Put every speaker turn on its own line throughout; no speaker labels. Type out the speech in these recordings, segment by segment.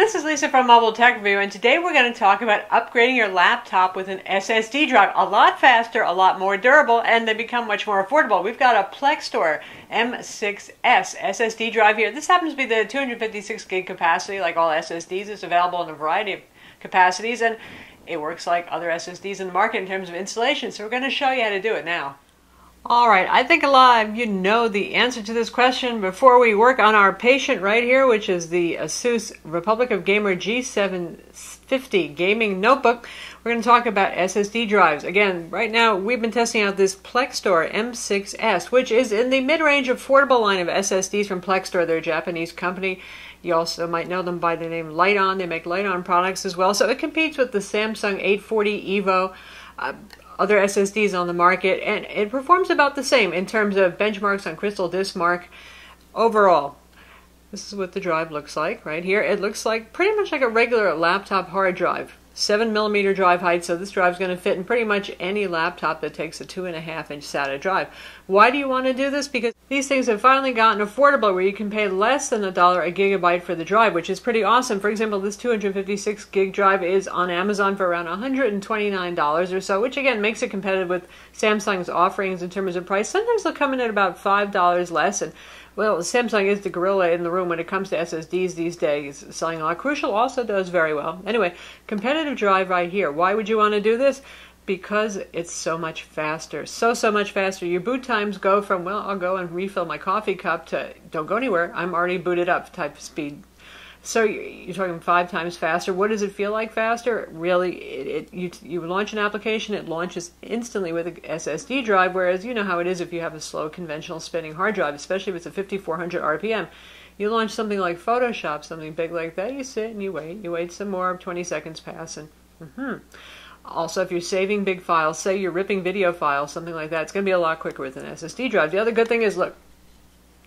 This is Lisa from Mobile Tech Review, and today we're going to talk about upgrading your laptop with an SSD drive. A lot faster, a lot more durable, and they become much more affordable. We've got a Plextor M6S SSD drive here. This happens to be the 256 gig capacity, like all SSDs. It's available in a variety of capacities, and it works like other SSDs in the market in terms of installation. So we're going to show you how to do it now. Alright, I think a lot of you know the answer to this question. Before we work on our patient right here, which is the Asus Republic of Gamer G750 gaming notebook, we're going to talk about SSD drives. Again, right now we've been testing out this Plextor M6S, which is in the mid-range affordable line of SSDs from Plextor. They're a Japanese company. You also might know them by the name Lite-On. They make Lite-On products as well. So it competes with the Samsung 840 EVO, other SSDs on the market, and it performs about the same in terms of benchmarks on Crystal Disk Mark. Overall, this is what the drive looks like right here. It looks like pretty much like a regular laptop hard drive. 7mm drive height, so this drive is going to fit in pretty much any laptop that takes a 2.5-inch SATA drive. Why do you want to do this? Because these things have finally gotten affordable where you can pay less than $1 a gigabyte for the drive, which is pretty awesome. For example, this 256 gig drive is on Amazon for around $129 or so, which again makes it competitive with Samsung's offerings in terms of price. Sometimes they'll come in at about $5 less, and well, Samsung is the gorilla in the room when it comes to SSDs these days, selling a lot. Crucial also does very well. Anyway, competitive drive right here. Why would you want to do this? Because it's so much faster. So much faster. Your boot times go from, well, I'll go and refill my coffee cup to, don't go anywhere, I'm already booted up type of speed. So you're talking 5 times faster. What does it feel like faster? Really, you launch an application, it launches instantly with an SSD drive, whereas you know how it is if you have a slow conventional spinning hard drive, especially if it's a 5400 RPM. You launch something like Photoshop, something big like that, you sit and you wait some more, 20 seconds pass, and Also, if you're saving big files, say you're ripping video files, something like that, it's going to be a lot quicker with an SSD drive. The other good thing is, look,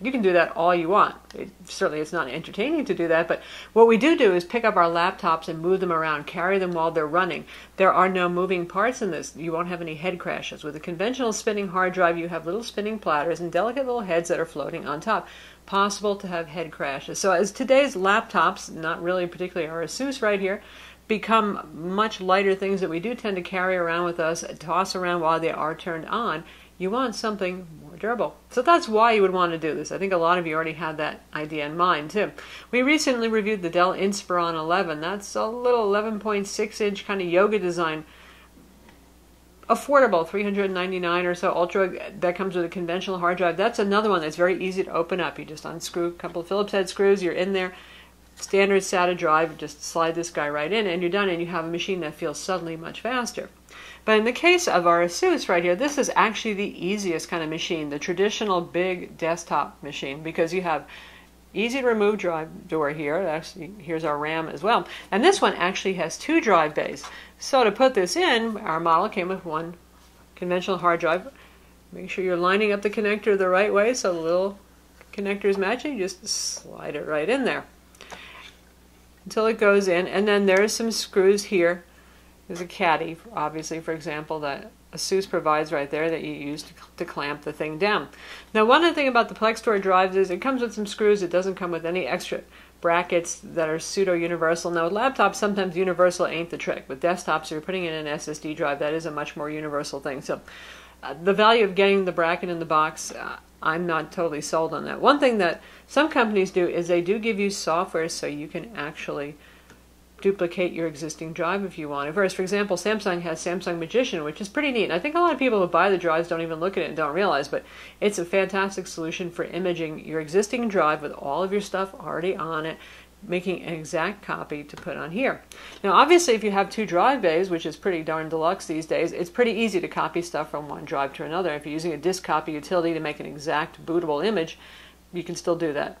you can do that all you want. Certainly it's not entertaining to do that, but what we do is pick up our laptops and move them around, carry them while they're running. There are no moving parts in this. You won't have any head crashes. With a conventional spinning hard drive, you have little spinning platters and delicate little heads that are floating on top. Possible to have head crashes. So as today's laptops, not really particularly our Asus right here, become much lighter things that we do tend to carry around with us, toss around while they are turned on, you want something more durable. So that's why you would want to do this. I think a lot of you already had that idea in mind too. We recently reviewed the Dell Inspiron 11. That's a little 11.6-inch kind of yoga design. Affordable, $399 or so. Ultra, that comes with a conventional hard drive. That's another one that's very easy to open up. You just unscrew a couple of Phillips head screws, you're in there. Standard SATA drive, just slide this guy right in and you're done, and you have a machine that feels suddenly much faster. But in the case of our Asus right here, this is actually the easiest kind of machine, the traditional big desktop machine, because you have easy to remove drive door here. Actually, here's our RAM as well. And this one actually has 2 drive bays. So to put this in, our model came with 1 conventional hard drive. Make sure you're lining up the connector the right way so the little connector is matching. You just slide it right in there until it goes in, and then there's some screws here. There's a caddy, obviously, for example, that Asus provides right there that you use to clamp the thing down. Now, one other thing about the Plextor drives is it comes with some screws. It doesn't come with any extra brackets that are pseudo-universal. Now, with laptops, sometimes universal ain't the trick. With desktops, you're putting in an SSD drive. That is a much more universal thing. So the value of getting the bracket in the box, I'm not totally sold on that. One thing that some companies do is they do give you software so you can actually duplicate your existing drive if you want. For example, Samsung has Samsung Magician, which is pretty neat. I think a lot of people who buy the drives don't even look at it and don't realize, but it's a fantastic solution for imaging your existing drive with all of your stuff already on it, making an exact copy to put on here. Now, obviously, if you have 2 drive bays, which is pretty darn deluxe these days, it's pretty easy to copy stuff from one drive to another. If you're using a disk copy utility to make an exact bootable image, you can still do that.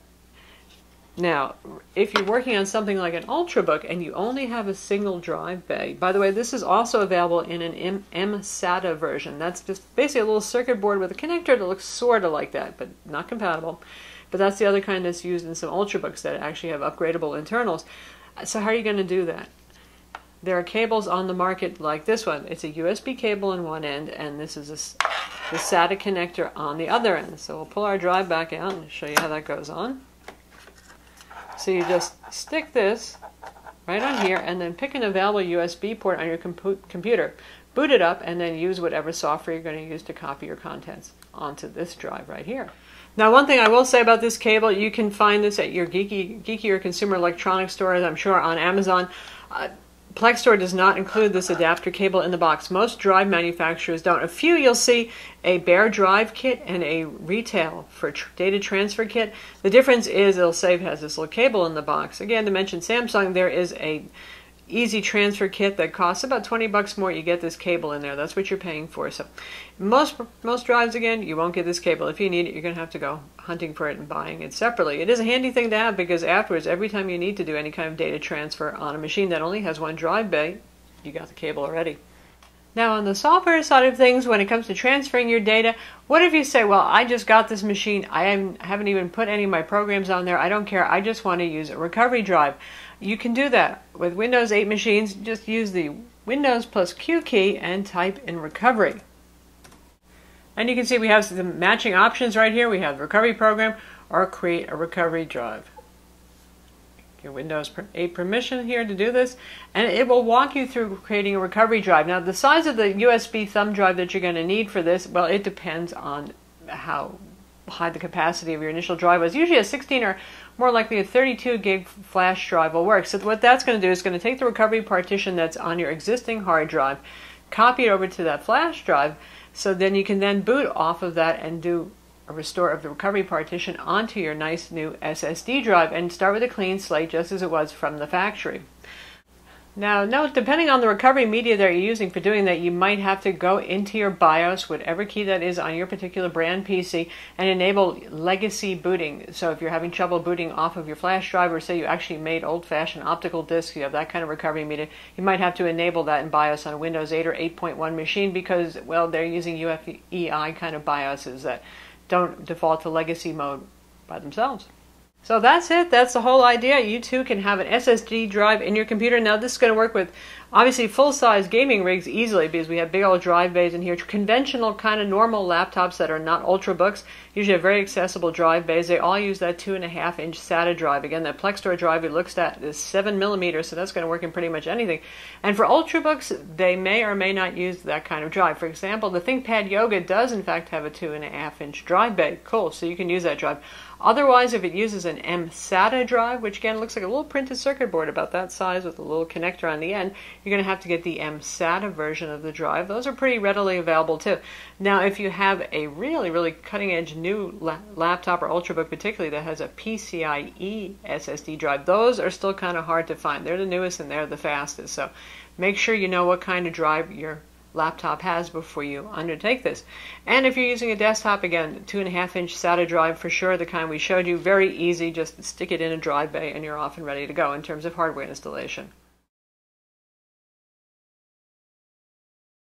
Now, if you're working on something like an Ultrabook and you only have a single drive bay, by the way, this is also available in an mSATA version. That's just basically a little circuit board with a connector that looks sort of like that, but not compatible. But that's the other kind that's used in some Ultrabooks that actually have upgradable internals. So how are you going to do that? There are cables on the market like this one. It's a USB cable on one end, and this is the SATA connector on the other end. So we'll pull our drive back out and show you how that goes on. So you just stick this right on here, and then pick an available USB port on your computer. Boot it up, and then use whatever software you're going to use to copy your contents onto this drive right here. Now, one thing I will say about this cable, you can find this at your geeky or consumer electronics stores, I'm sure on Amazon. Plextor does not include this adapter cable in the box. Most drive manufacturers don't. A few you'll see a bare drive kit and a retail for data transfer kit. The difference is it'll say it has this little cable in the box. Again, to mention Samsung, there is a easy transfer kit that costs about 20 bucks more. You get this cable in there. That's what you're paying for. So most drives, again, you won't get this cable. If you need it, you're going to have to go hunting for it and buying it separately. It is a handy thing to have because afterwards, every time you need to do any kind of data transfer on a machine that only has one drive bay, you got the cable already. Now, on the software side of things, when it comes to transferring your data, what if you say, well, I just got this machine, I haven't even put any of my programs on there, I don't care, I just want to use a recovery drive. You can do that. With Windows 8 machines, just use the Windows plus Q key and type in recovery. And you can see we have some matching options right here. We have recovery program or create a recovery drive. Your Windows 8 permission here to do this, and it will walk you through creating a recovery drive. Now, the size of the USB thumb drive that you're going to need for this, well, it depends on how high the capacity of your initial drive was. Usually a 16 or more likely a 32 gig flash drive will work. So what that's going to do is going to take the recovery partition that's on your existing hard drive, copy it over to that flash drive, so then you can then boot off of that and do a restore of the recovery partition onto your nice new SSD drive and start with a clean slate just as it was from the factory. Now, note, depending on the recovery media that you're using for doing that, you might have to go into your BIOS, whatever key that is on your particular brand PC, and enable legacy booting. So if you're having trouble booting off of your flash drive, or say you actually made old-fashioned optical discs, you have that kind of recovery media, you might have to enable that in BIOS on a Windows 8 or 8.1 machine because, well, they're using UEFI kind of BIOSes that don't default to legacy mode by themselves. So that's it. That's the whole idea. You too can have an SSD drive in your computer. Now this is going to work with obviously full-size gaming rigs easily because we have big old drive bays in here. Conventional kind of normal laptops that are not Ultrabooks usually have very accessible drive bays. They all use that 2.5-inch SATA drive. Again, that Plextor drive it looks at is 7mm, so that's going to work in pretty much anything. And for Ultrabooks, they may or may not use that kind of drive. For example, the ThinkPad Yoga does in fact have a 2.5-inch drive bay. Cool, so you can use that drive. Otherwise, if it uses an mSATA drive, which again looks like a little printed circuit board about that size with a little connector on the end, you're going to have to get the mSATA version of the drive. Those are pretty readily available too. Now, if you have a really cutting-edge new laptop or Ultrabook particularly that has a PCIe SSD drive, those are still kind of hard to find. They're the newest and they're the fastest. So make sure you know what kind of drive your laptop has before you undertake this. And if you're using a desktop, again, 2.5-inch SATA drive for sure, the kind we showed you, very easy, just stick it in a drive bay and you're off and ready to go in terms of hardware installation.